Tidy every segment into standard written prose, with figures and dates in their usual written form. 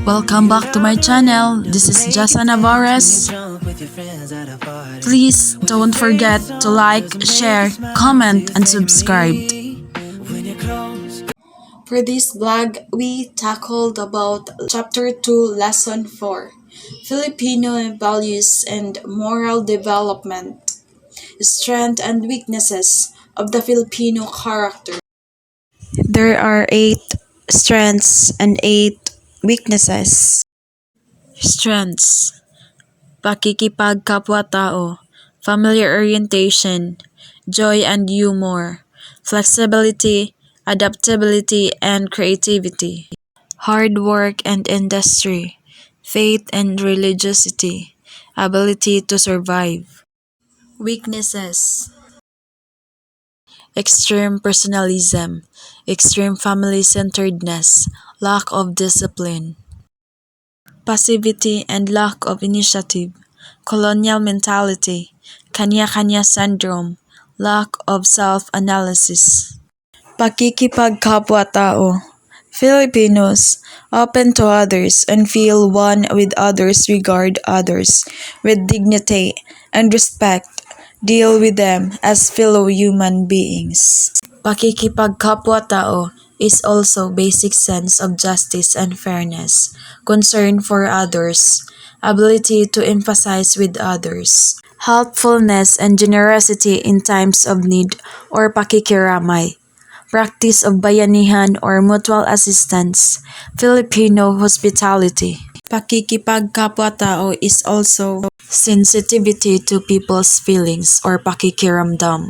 Welcome back to my channel. This is Jessa Navarez. Please don't forget to like, share, comment, and subscribe. For this vlog, we tackled about Chapter 2, Lesson 4, Filipino Values and Moral Development, Strength and Weaknesses of the Filipino Character. There are 8 strengths and 8 weaknesses. Strengths: pakikipagkapwa-tao, family orientation, joy and humor, flexibility, adaptability, and creativity. Hard work and industry, faith and religiosity, ability to survive. Weaknesses: extreme personalism, extreme family-centeredness, lack of discipline. Passivity and lack of initiative, colonial mentality, kanya-kanya syndrome, lack of self-analysis. Pakikipagkapwa-tao, Filipinos, open to others and feel one with others, regard others with dignity and respect, deal with them as fellow human beings. Pakikipagkapwa-tao is also basic sense of justice and fairness, concern for others, ability to emphasize with others, helpfulness and generosity in times of need or pakikiramay, practice of bayanihan or mutual assistance, Filipino hospitality. Pakikipagkapwa-tao is also sensitivity to people's feelings or pakikiramdam,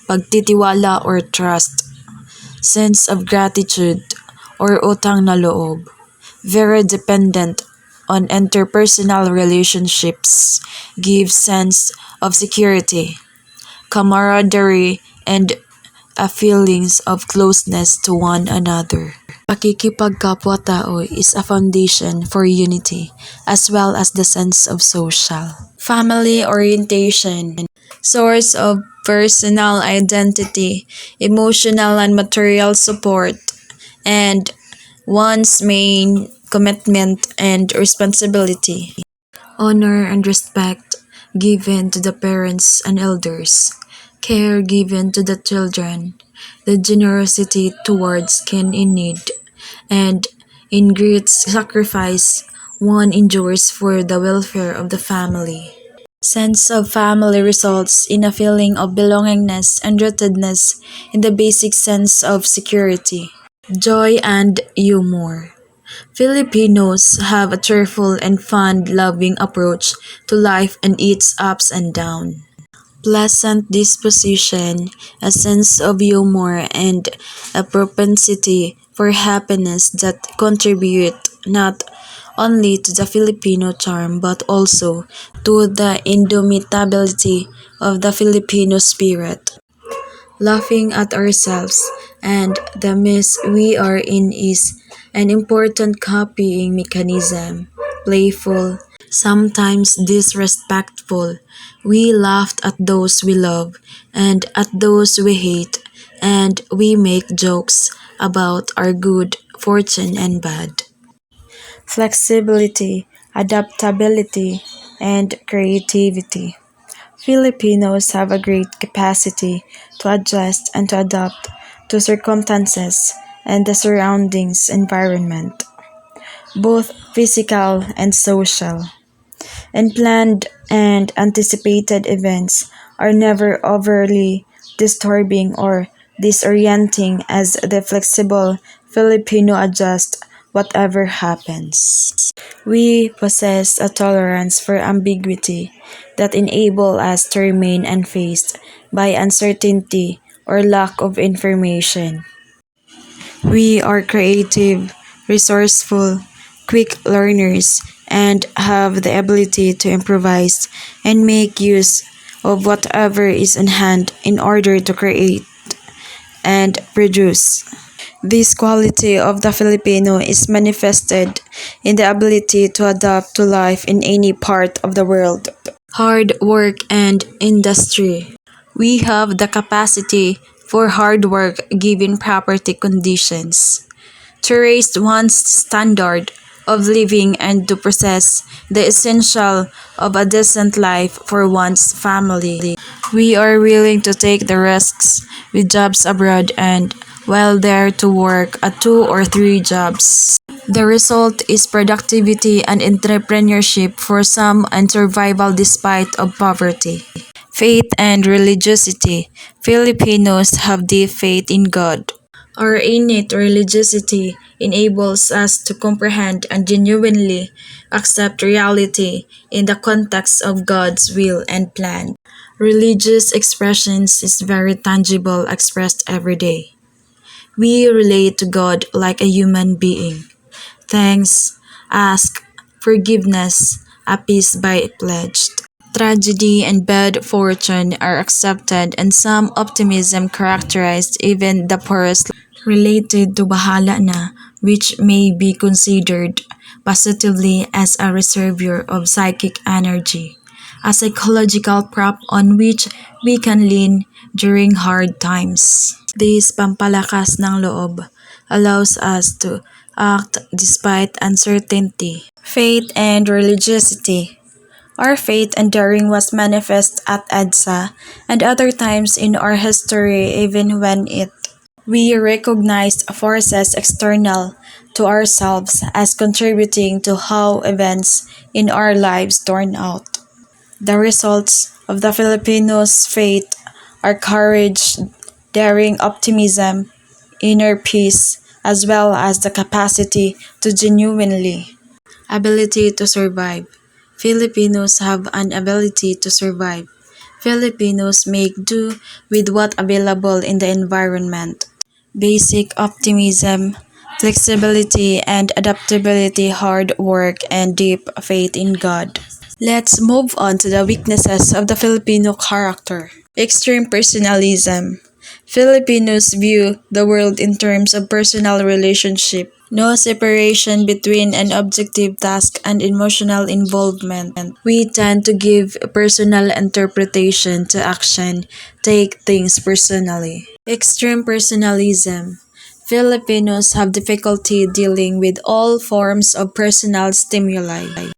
pagtitiwala or trust, sense of gratitude or utang na loob, very dependent on interpersonal relationships, give sense of security, camaraderie, and a feelings of closeness to one another. Pakikipagkapwa-tao is a foundation for unity as well as the sense of social. Family orientation, source of personal identity, emotional and material support, and one's main commitment and responsibility. Honor and respect given to the parents and elders, care given to the children, the generosity towards kin in need, and in great sacrifice one endures for the welfare of the family. Sense of family results in a feeling of belongingness and rootedness in the basic sense of security. Joy and humor. Filipinos have a cheerful and fun-loving approach to life and its ups and downs. Pleasant disposition, a sense of humor, and a propensity for happiness that contribute not only to the Filipino charm but also to the indomitability of the Filipino spirit. Laughing at ourselves and the mess we are in is an important copying mechanism. Playful, sometimes disrespectful, we laughed at those we love and at those we hate, and we make jokes about our good fortune and bad. Flexibility, adaptability, and creativity. Filipinos have a great capacity to adjust and to adapt to circumstances and the surroundings environment, both physical and social. And planned and anticipated events are never overly disturbing or disorienting as the flexible Filipino adjust whatever happens. We possess a tolerance for ambiguity that enable us to remain unfazed by uncertainty or lack of information. We are creative, resourceful, quick learners, and have the ability to improvise and make use of whatever is in hand in order to create and produce. This quality of the Filipino is manifested in the ability to adapt to life in any part of the world. Hard work and industry. We have the capacity for hard work given property conditions to raise one's standard of living and to possess the essential of a decent life for one's family. We are willing to take the risks with jobs abroad and while there to work at 2 or 3 jobs. The result is productivity and entrepreneurship for some and survival despite of poverty. Faith and religiosity. Filipinos have deep faith in God. Our innate religiosity enables us to comprehend and genuinely accept reality in the context of God's will and plan. Religious expressions is very tangible expressed every day. We relate to God like a human being. Thanks, ask, forgiveness, a peace by pledged. Tragedy and bad fortune are accepted and some optimism characterized even the poorest related to bahala na, which may be considered positively as a reservoir of psychic energy, a psychological prop on which we can lean during hard times. This pampalakas ng loob allows us to act despite uncertainty. Faith and religiosity. Our faith and daring was manifest at EDSA and other times in our history even when we recognized forces external to ourselves as contributing to how events in our lives turn out. The results of the Filipinos' faith are courage, daring optimism, inner peace, as well as the capacity to genuinely ability to survive. Filipinos have an ability to survive. Filipinos make do with what available in the environment. Basic optimism, flexibility and adaptability, hard work, and deep faith in God. Let's move on to the weaknesses of the Filipino character. Extreme personalism. Filipinos view the world in terms of personal relationship. No separation between an objective task and emotional involvement. We tend to give personal interpretation to action, take things personally. Extreme personalism. Filipinos have difficulty dealing with all forms of personal stimuli.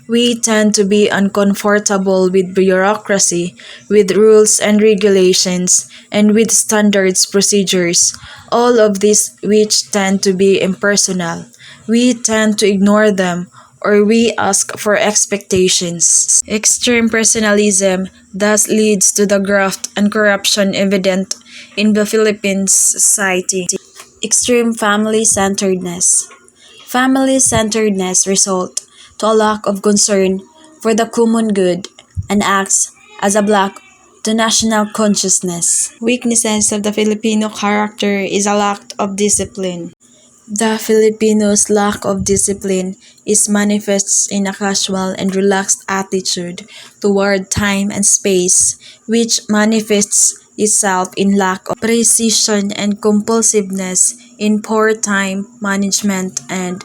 We tend to be uncomfortable with bureaucracy, with rules and regulations, and with standards procedures, all of these which tend to be impersonal. We tend to ignore them or we ask for expectations. Extreme personalism thus leads to the graft and corruption evident in the Philippines society. Extreme family-centeredness. Family-centeredness result to a lack of concern for the common good and acts as a block to national consciousness. Weaknesses of the Filipino character is a lack of discipline. The Filipinos' lack of discipline is manifests in a casual and relaxed attitude toward time and space, which manifests itself in lack of precision and compulsiveness, in poor time management and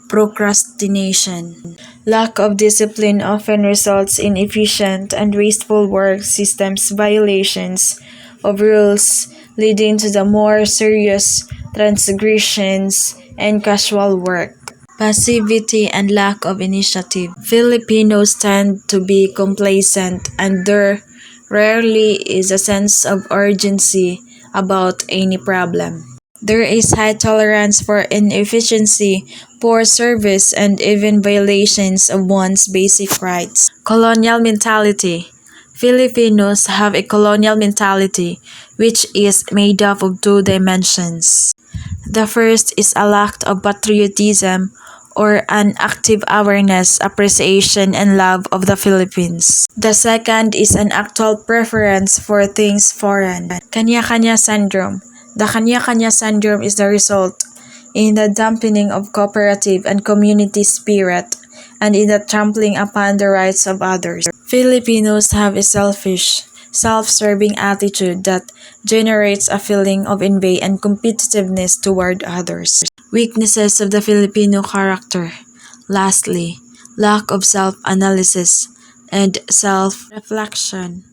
procrastination. Lack of discipline often results in inefficient and wasteful work systems violations of rules, leading to the more serious transgressions and casual work. Passivity and lack of initiative. Filipinos tend to be complacent and there rarely is a sense of urgency about any problem. There is high tolerance for inefficiency, poor service, and even violations of one's basic rights. Colonial mentality. Filipinos have a colonial mentality which is made up of 2 dimensions. The first is a lack of patriotism or an active awareness, appreciation, and love of the Philippines. The second is an actual preference for things foreign. Kanya-kanya syndrome. The kanya-kanya syndrome is the result in the dampening of cooperative and community spirit and in the trampling upon the rights of others. Filipinos have a selfish, self-serving attitude that generates a feeling of envy and competitiveness toward others. Weaknesses of the Filipino character. Lastly, lack of self-analysis and self-reflection.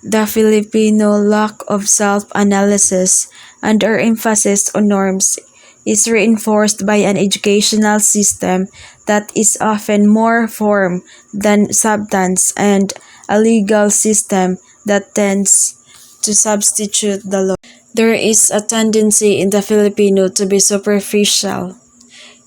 The Filipino lack of self-analysis and our emphasis on norms is reinforced by an educational system that is often more form than substance and a legal system that tends to substitute the law. There is a tendency in the Filipino to be superficial.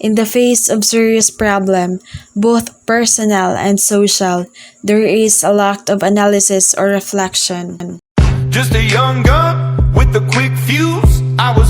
In the face of serious problem, both personal and social, there is a lack of analysis or reflection. Just a young gun with a quick fuse. I was